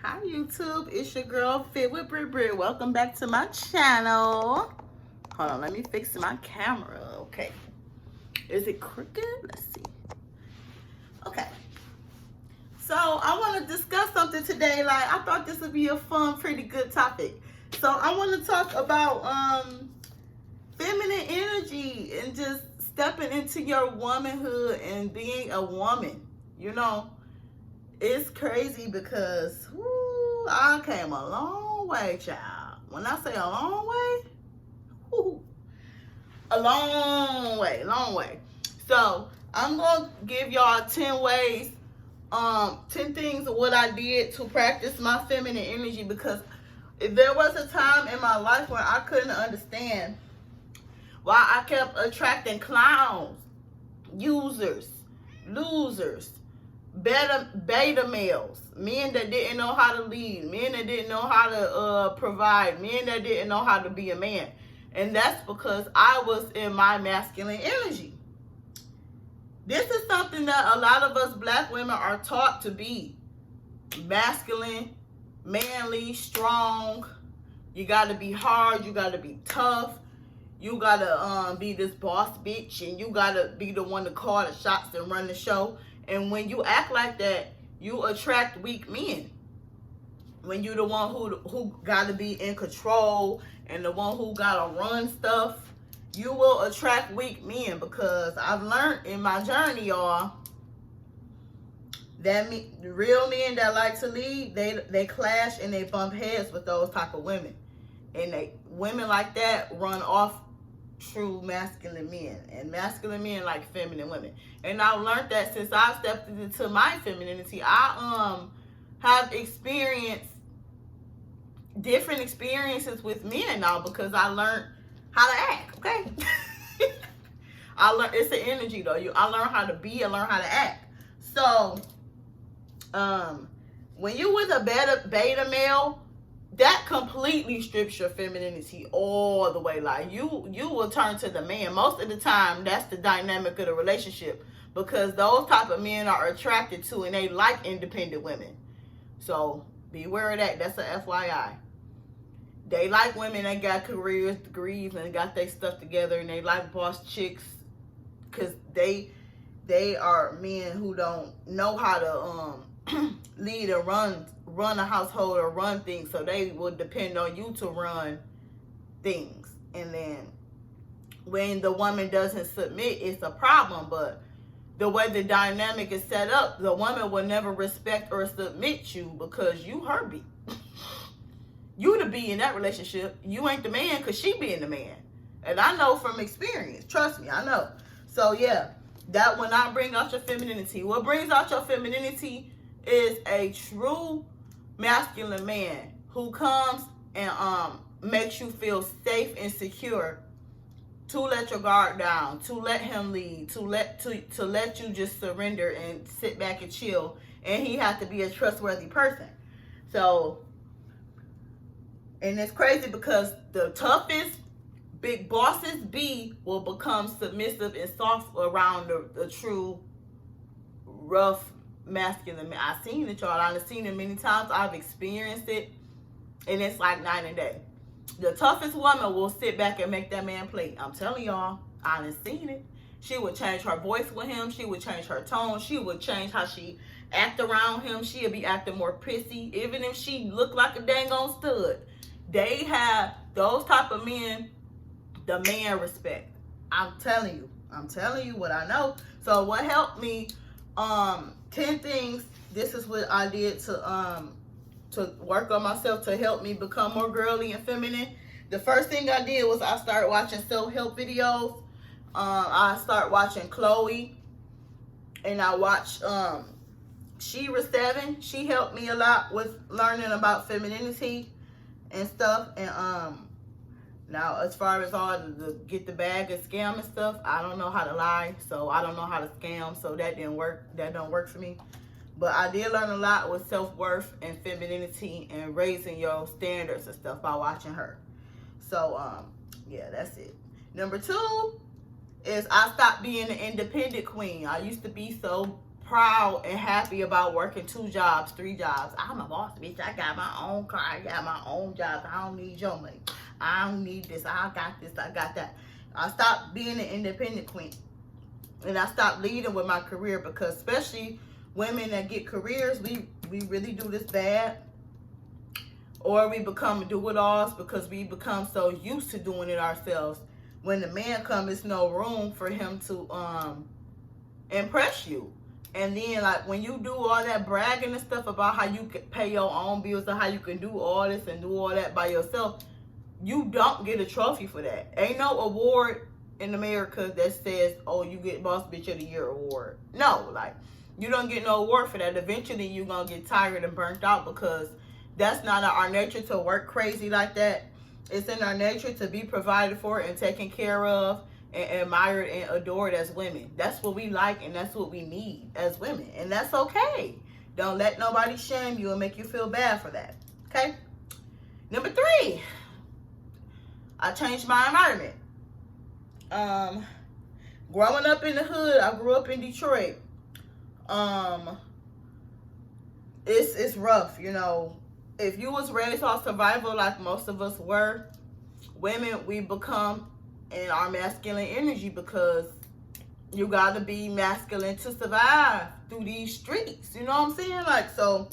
Hi YouTube, it's your girl Fit with Brit. Welcome back to my channel. Hold on, let me fix my camera. Okay, is it crooked? Let's see. Okay, so I want to discuss something today. Like, I thought this would be a fun, pretty good topic. So I want to talk about feminine energy and just stepping into your womanhood and being a woman. You know, it's crazy because I came a long way, child. When I say a long way, a long way. So I'm gonna give y'all 10 ways, 10 things of what I did to practice my feminine energy, because there was a time in my life where I couldn't understand why I kept attracting clowns, users, losers, beta males, men that didn't know how to lead, men that didn't know how to provide, men that didn't know how to be a man. And that's because I was in my masculine energy. This is something that a lot of us black women are taught to be: masculine, manly, strong. You got to be hard, you got to be tough, you got to be this boss bitch, and you got to be the one to call the shots and run the show. And when you act like that, you attract weak men. When you're the one who got to be in control and the one who got to run stuff, you will attract weak men. Because I've learned in my journey, y'all, that the real men that like to lead, they clash and they bump heads with those type of women. And women like that run off true masculine men, and masculine men like feminine women. And I learned that since I stepped into my femininity. I have experienced different experiences with men now, because I learned how to act. Okay. I learned, it's an energy though. I learned how to be, I learned how to act. So when you with a beta male, that completely strips your femininity all the way. Like, you will turn to the man. Most of the time, that's the dynamic of the relationship, because those type of men are attracted to and they like independent women. So beware of that. That's a FYI. They like women that got careers, degrees, and got their stuff together, and they like boss chicks, because they are men who don't know how to lead or run a household or run things, so they will depend on you to run things. And then when the woman doesn't submit, it's a problem. But the way the dynamic is set up, the woman will never respect or submit you, because you her bee. You the bee in that relationship. You ain't the man, because she being the man. And I know from experience. Trust me, I know. So yeah, that will not bring out your femininity. What brings out your femininity is a true masculine man who comes and makes you feel safe and secure, to let your guard down, to let him lead, to let you just surrender and sit back and chill. And he has to be a trustworthy person. So, and it's crazy because the toughest big bosses will become submissive and soft around the true rough masculine man. I've seen it, y'all. I've seen it many times. I've experienced it, and it's like night and day. The toughest woman will sit back and make that man play. I'm telling y'all, I've seen it. She would change her voice with him. She would change her tone. She would change how she act around him. She'll be acting more pissy, even if she looked like a dang on stud. They have those type of men, the man respect. I'm telling you what I know. So what helped me, 10 things, this is what I did to work on myself to help me become more girly and feminine. The first thing I did was I started watching self-help videos. I started watching Chloe, and I watched Shira 7. She helped me a lot with learning about femininity and stuff. And now, as far as all the get the bag and scam and stuff, I don't know how to lie, so I don't know how to scam, so that didn't work. That don't work for me. But I did learn a lot with self-worth and femininity and raising your standards and stuff by watching her. So, yeah, that's it. Number 2 is I stopped being an independent queen. I used to be so proud and happy about working 2 jobs, 3 jobs. I'm a boss, bitch. I got my own car. I got my own job. I don't need your money. I don't need this. I got this. I got that. I stopped being an independent queen. And I stopped leading with my career, because especially women that get careers, we really do this bad. Or we become do-it-alls because we become so used to doing it ourselves. When the man comes, there's no room for him to impress you. And then, like, when you do all that bragging and stuff about how you can pay your own bills and how you can do all this and do all that by yourself, you don't get a trophy for that. Ain't no award in America that says, oh, you get Boss Bitch of the Year award. No, like, you don't get no award for that. Eventually, you're going to get tired and burnt out, because that's not our nature to work crazy like that. It's in our nature to be provided for and taken care of and admired and adored as women. That's what we like, and that's what we need as women. And that's okay. Don't let nobody shame you and make you feel bad for that. Okay? Number 3, I changed my environment. Growing up in the hood, I grew up in Detroit. It's rough, you know. If you was raised off survival like most of us were, women, we become in our masculine energy, because you gotta be masculine to survive through these streets. You know what I'm saying? Like, so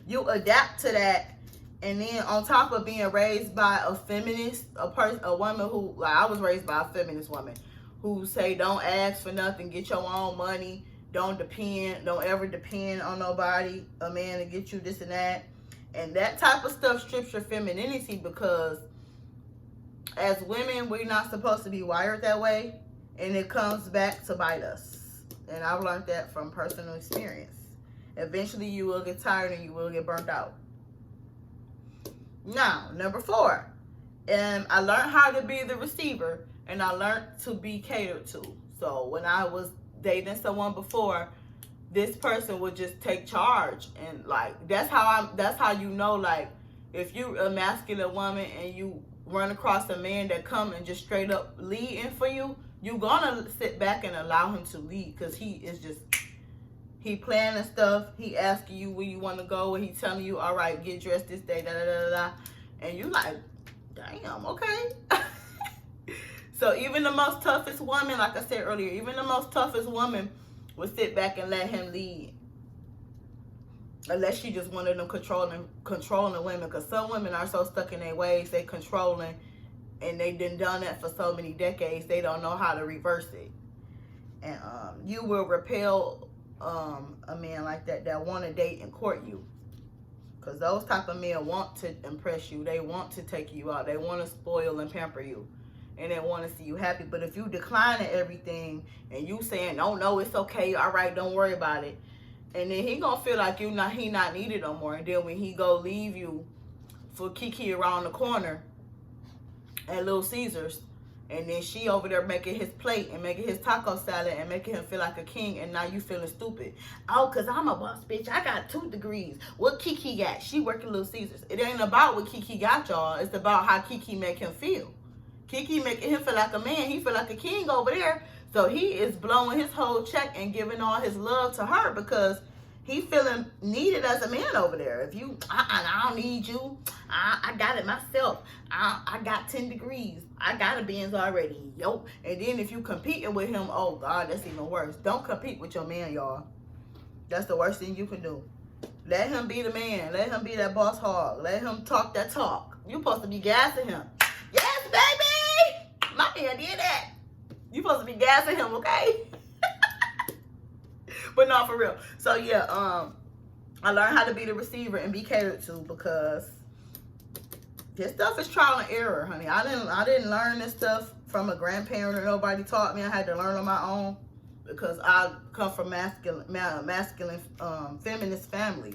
you adapt to that. And then on top of being raised by a feminist, a woman who, like, I was raised by a feminist woman who say, don't ask for nothing, get your own money, don't ever depend on nobody, a man to get you this and that. And that type of stuff strips your femininity, because as women, we're not supposed to be wired that way. And it comes back to bite us. And I've learned that from personal experience. Eventually, you will get tired and you will get burnt out. Now, number 4. I learned how to be the receiver, and I learned to be catered to. So when I was dating someone before, this person would just take charge, and like that's how you know, like, if you a masculine woman and you run across a man that come and just straight up leading for you, you gonna sit back and allow him to lead, because he planning stuff, he asking you where you want to go, and he telling you, all right, get dressed this day, da da da da, and you like, damn, okay. So even the most toughest woman, like I said earlier, even the most toughest woman would sit back and let him lead. Unless she just one of them controlling the women. Because some women are so stuck in their ways, they controlling, and they done that for so many decades, they don't know how to reverse it. And you will repel a man like that want to date and court you. Because those type of men want to impress you. They want to take you out. They want to spoil and pamper you. And they want to see you happy. But if you decline everything and you saying, no, it's okay, all right, don't worry about it, and then he gonna feel like he not needed no more. And then when he go leave you for Kiki around the corner at Little Caesars, and then she over there making his plate and making his taco salad and making him feel like a king, and now you feeling stupid. Oh, because I'm a boss bitch. I got 2 degrees. What Kiki got? She working Little Caesars. It ain't about what Kiki got, y'all. It's about how Kiki make him feel. Kiki making him feel like a man. He feel like a king over there. So he is blowing his whole check and giving all his love to her, because he feeling needed as a man over there. If you, I don't need you. I got it myself. I got 10 degrees. I got a Benz already. Yo. And then if you competing with him, oh God, that's even worse. Don't compete with your man, y'all. That's the worst thing you can do. Let him be the man. Let him be that boss hog. Let him talk that talk. You supposed to be gassing him. Yes, baby. My man did that. You supposed to be gassing him, okay? But no, for real. So yeah, I learned how to be the receiver and be catered to, because this stuff is trial and error, honey. I didn't learn this stuff from a grandparent or nobody taught me. I had to learn on my own, because I come from masculine feminist family.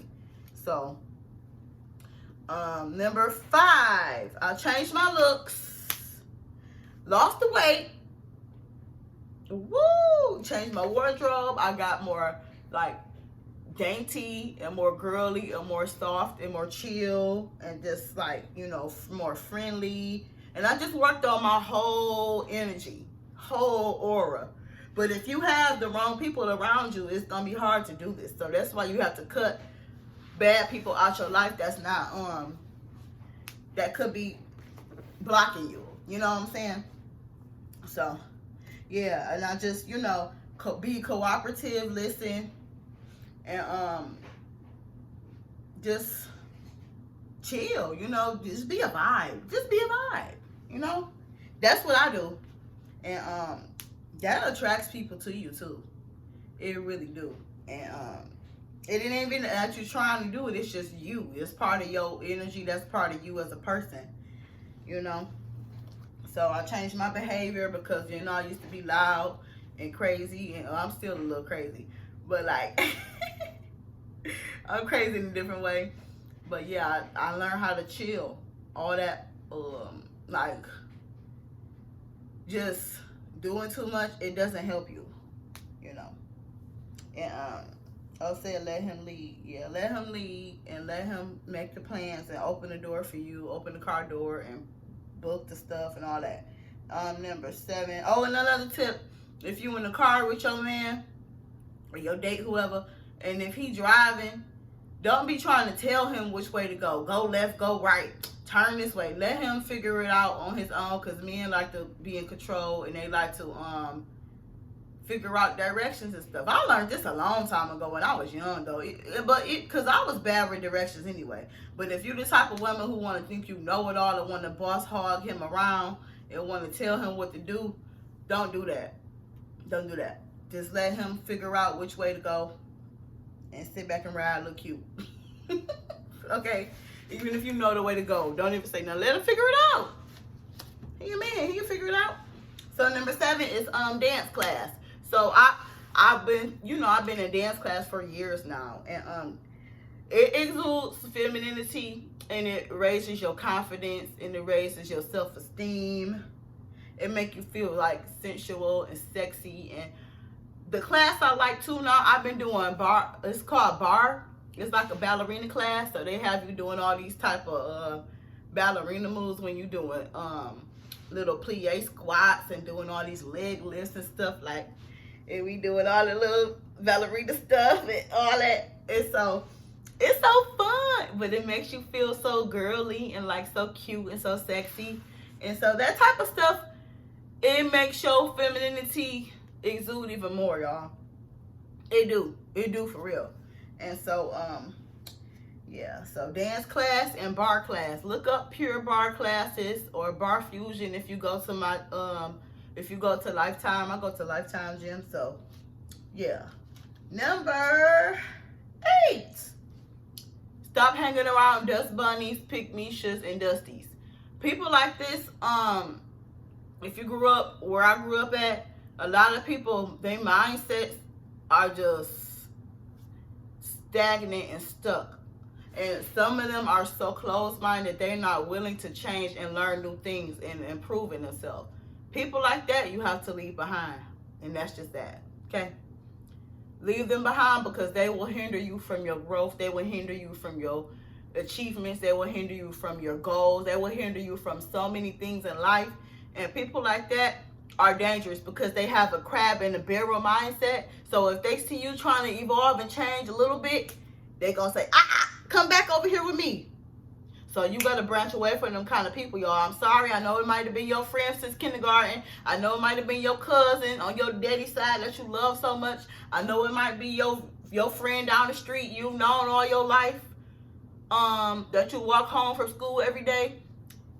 So number 5, I changed my looks, lost the weight. Woo! Changed my wardrobe. I got more like dainty and more girly and more soft and more chill and just like, you know, more friendly. And I just worked on my whole energy, whole aura. But if you have the wrong people around you, it's gonna be hard to do this. So that's why you have to cut bad people out your life that's not that could be blocking you. You know what I'm saying? So yeah, and I just, you know, be cooperative, listen, and just chill, you know, just be a vibe. Just be a vibe, you know? That's what I do. And that attracts people to you too. It really do. And it ain't even that you're trying to do it, it's just you. It's part of your energy, that's part of you as a person, you know? So I changed my behavior because, you know, I used to be loud and crazy, and I'm still a little crazy. But like, I'm crazy in a different way. But yeah, I learned how to chill. All that, like, just doing too much, it doesn't help you, you know. And I said let him lead. Yeah, let him lead and let him make the plans and open the door for you, open the car door and book the stuff and all that. Number 7. Oh, and another tip: if you in the car with your man or your date, whoever, and if he driving, don't be trying to tell him which way to go. Go left, go right, turn this way. Let him figure it out on his own, because men like to be in control and they like to figure out directions and stuff. I learned this a long time ago when I was young, though. Because I was bad with directions anyway. But if you're the type of woman who want to think you know it all and want to boss hog him around and want to tell him what to do, don't do that. Don't do that. Just let him figure out which way to go and sit back and ride, look cute. Okay? Even if you know the way to go, don't even say nothing. Let him figure it out. He a man. He can figure it out. So number 7 is dance class. So I've been in dance class for years now, and it exudes femininity, and it raises your confidence, and it raises your self-esteem. It make you feel like sensual and sexy. And the class I like too now, I've been doing bar. It's called bar. It's like a ballerina class, so they have you doing all these type of ballerina moves when you doing little plie squats and doing all these leg lifts and stuff like. And we doing all the little ballerina stuff and all that. And so it's so fun, but it makes you feel so girly and like so cute and so sexy. And so that type of stuff, it makes your femininity exude even more, y'all. It do for real. And so yeah, so dance class and bar class. Look up pure bar classes or bar fusion if you go to my if you go to Lifetime. I go to Lifetime Gym. So yeah. Number 8. Stop hanging around dust bunnies, pick-me-shas, and dusties. People like this, if you grew up where I grew up at, a lot of people, their mindsets are just stagnant and stuck. And some of them are so closed-minded they're not willing to change and learn new things and improve in themselves. People like that you have to leave behind. And that's just that. Okay? Leave them behind, because they will hinder you from your growth. They will hinder you from your achievements. They will hinder you from your goals. They will hinder you from so many things in life. And people like that are dangerous because they have a crab in the barrel mindset. So if they see you trying to evolve and change a little bit, they're going to say, come back over here with me. So you got to branch away from them kind of people, y'all. I'm sorry. I know it might have been your friend since kindergarten. I know it might have been your cousin on your daddy's side that you love so much. I know it might be your friend down the street you've known all your life, that you walk home from school every day.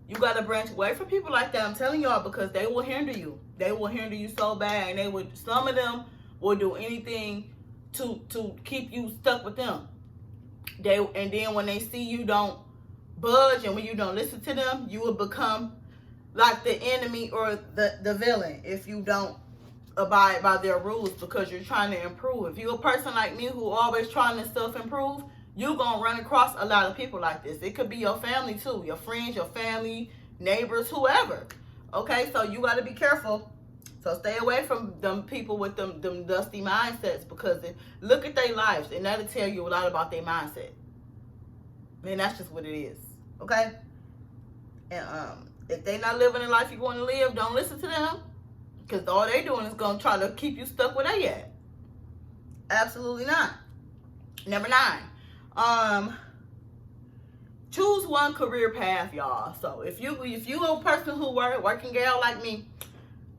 You got to branch away from people like that. I'm telling y'all, because they will hinder you. They will hinder you so bad. And some of them will do anything to keep you stuck with them. And then when they see you don't budge and when you don't listen to them, you will become like the enemy or the villain if you don't abide by their rules, because you're trying to improve. If you're a person like me who always trying to self-improve, you're going to run across a lot of people like this. It could be your family too, your friends, your family, neighbors, whoever. Okay, so you got to be careful. So stay away from them people with them dusty mindsets, because look at their lives and that'll tell you a lot about their mindset. Man, that's just what it is. Okay? And if they not living the life you want to live, don't listen to them. Because all they doing is going to try to keep you stuck where they at. Absolutely not. Number 9. Choose one career path, y'all. So if you a person who working girl like me,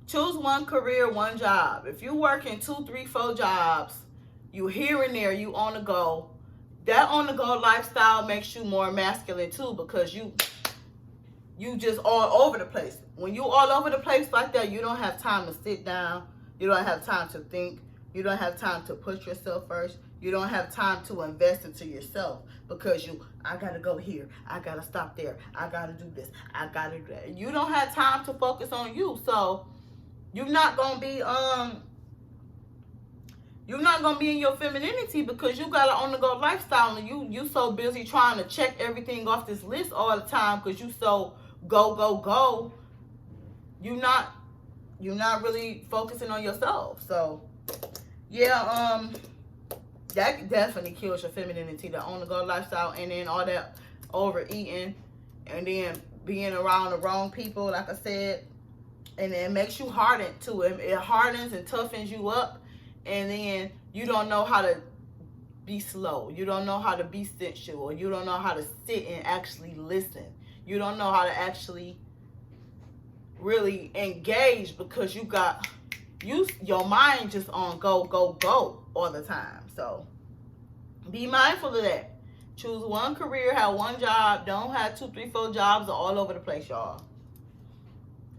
choose one career, one job. If you working 2, 3, 4 jobs, you here and there, you on the go. That on the go lifestyle makes you more masculine too, because you just all over the place. When you all over the place like that, you don't have time to sit down. You don't have time to think. You don't have time to put yourself first. You don't have time to invest into yourself, because I gotta go here. I gotta stop there. I gotta do this. I gotta do that. You don't have time to focus on you. So you're not gonna be in your femininity, because you got an on-the-go lifestyle, and you so busy trying to check everything off this list all the time, because you so go. You're not really focusing on yourself. So yeah, that definitely kills your femininity, the on-the-go lifestyle, and then all that overeating, and then being around the wrong people, like I said, and it makes you hardened too. It hardens and toughens you up, and then you don't know how to be slow. You don't know how to be sensual. You don't know how to sit and actually listen. You don't know how to actually really engage, because your mind just on go all the time. So be mindful of that. Choose one career, have one job. Don't have 2, 3, 4 jobs all over the place, y'all.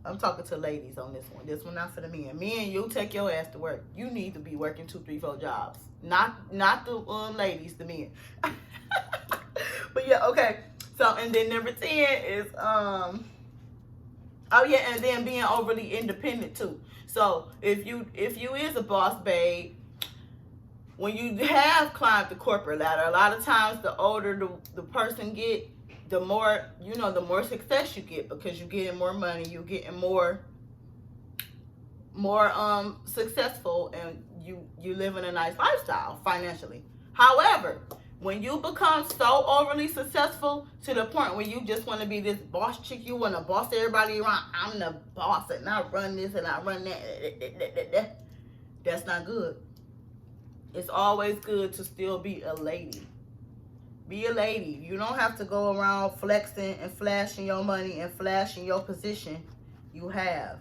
I'm talking to ladies on this one. This one not for the men. Men, you take your ass to work. You need to be working 2, 3, 4 jobs. Not the ladies, the men. But yeah, okay. So, and then number 10 is and then being overly independent too. So if you is a boss babe, when you have climbed the corporate ladder, a lot of times the older the person get, the more success you get, because you're getting more money, you're getting more successful, and you live in a nice lifestyle financially. However, when you become so overly successful to the point where you just want to be this boss chick, you want to boss everybody around. I'm the boss, and I run this and I run that. That's not good. It's always good to still be a lady. Be a lady. You don't have to go around flexing and flashing your money and flashing your position you have.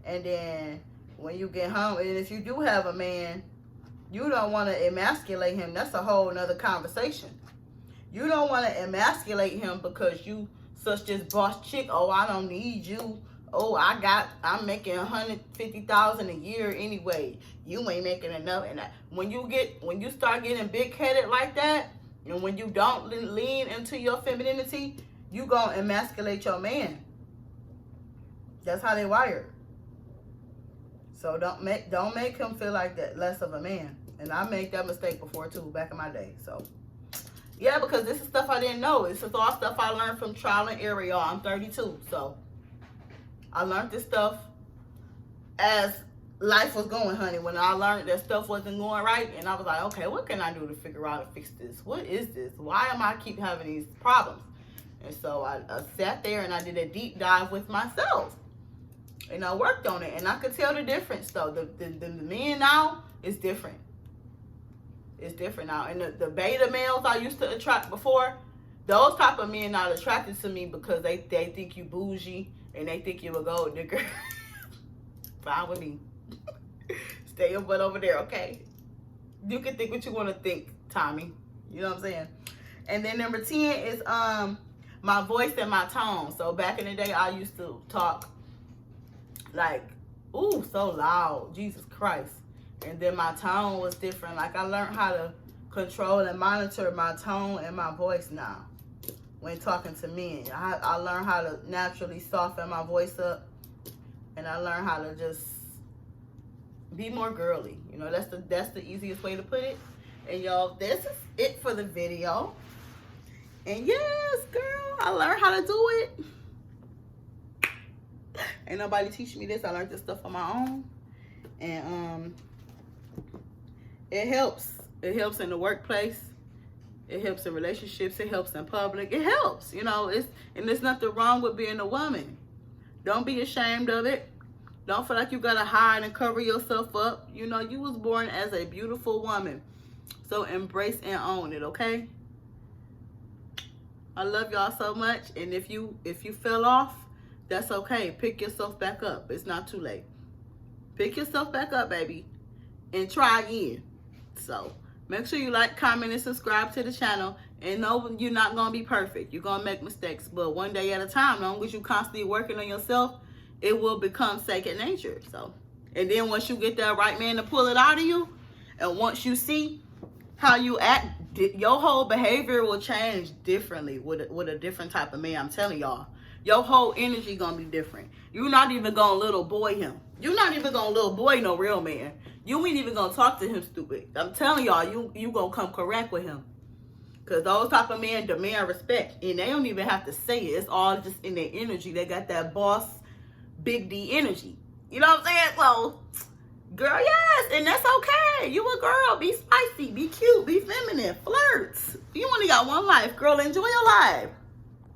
And then when you get home, and if you do have a man, you don't want to emasculate him. That's a whole nother conversation. You don't want to emasculate him because you such this boss chick. Oh, I don't need you. Oh, I'm making $150,000 a year anyway. You ain't making enough. And when you start getting big headed like that, and when you don't lean into your femininity, you gonna emasculate your man. That's how they wired. So don't make him feel like that less of a man. And I made that mistake before too, back in my day. So yeah, because this is stuff I didn't know. This is all stuff I learned from trial and error, y'all. I'm 32, so I learned this stuff as life was going, honey. When I learned that stuff wasn't going right, and I was like, okay, what can I do to figure out to fix this? What is this? Why am I keep having these problems? And so I sat there and I did a deep dive with myself. And I worked on it, and I could tell the difference, though. The men now is different. It's different now. And the beta males I used to attract before, those type of men not attracted to me because they think you bougie and they think you a gold digger. Fine with me. Stay your butt over there, okay? You can think what you want to think, Tommy. You know what I'm saying? And then number 10 is my voice and my tone. So back in the day, I used to talk like, ooh, so loud, Jesus Christ. And then my tone was different. Like, I learned how to control and monitor my tone and my voice now when talking to men. I learned how to naturally soften my voice up, and I learned how to just be more girly. You know, that's the easiest way to put it. And y'all, this is it for the video. And yes, girl, I learned how to do it. Ain't nobody teaching me this. I learned this stuff on my own. And it helps. It helps in the workplace. It helps in relationships. It helps in public. It helps. You know, and there's nothing wrong with being a woman. Don't be ashamed of it. Don't feel like you gotta hide and cover yourself up. You know, you was born as a beautiful woman. So embrace and own it, okay? I love y'all so much. And if you fell off, that's okay. Pick yourself back up. It's not too late. Pick yourself back up, baby, and try again. So make sure you like, comment, and subscribe to the channel. And know you're not going to be perfect. You're going to make mistakes. But one day at a time, as long as you constantly working on yourself, it will become second nature. So, and then once you get that right man to pull it out of you, and once you see how you act, your whole behavior will change differently with a different type of man. I'm telling y'all. Your whole energy going to be different. You're not even going to little boy him. You're not even going to little boy no real man. You ain't even going to talk to him stupid. I'm telling y'all, you going to come correct with him. Because those type of men demand respect. And they don't even have to say it. It's all just in their energy. They got that boss, big D energy. You know what I'm saying? So, girl, yes. And that's okay. You a girl. Be spicy. Be cute. Be feminine. Flirt. You only got one life. Girl, enjoy your life.